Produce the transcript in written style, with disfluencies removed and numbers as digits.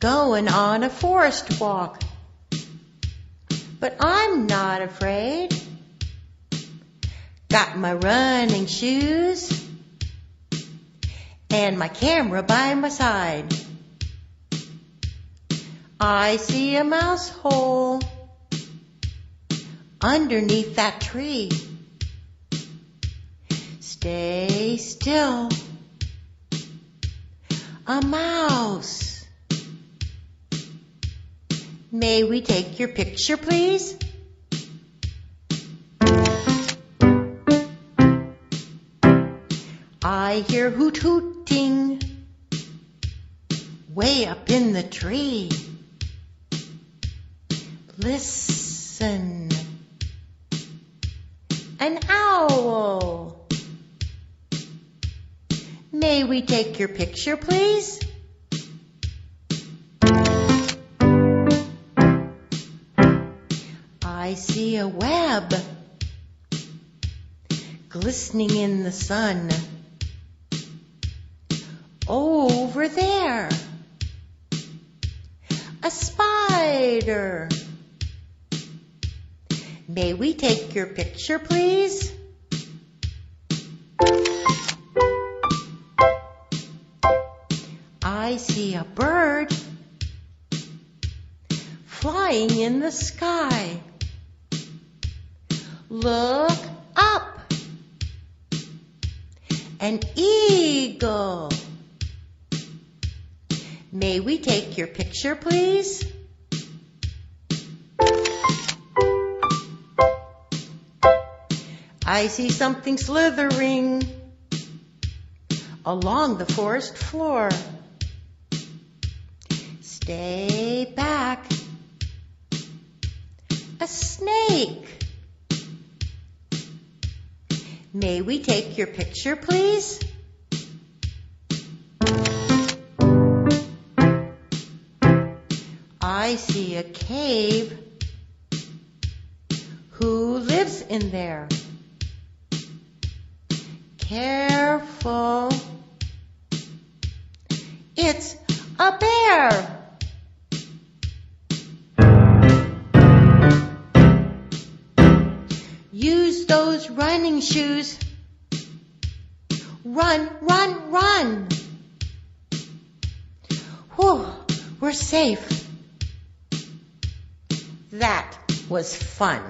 going on a forest walk. But I'm not afraid. Got my running shoes and my camera by my side. I see a mouse hole underneath that tree. Stay still. A mouse. May we take your picture, please? I hear hoot hooting way up in the tree. Listen. An owl. May we take your picture, please? I see a web glistening in the sun. Over there, a spider. May we take your picture, please? I see a bird flying in the sky. Look up. An eagle. May we take your picture, please? I see something slithering along the forest floor. Stay back. A snake. May we take your picture, please? I see a cave. Who lives in there? Careful. It's a bear. Use those running shoes. Run, run, run. Whew, we're safe. That was fun.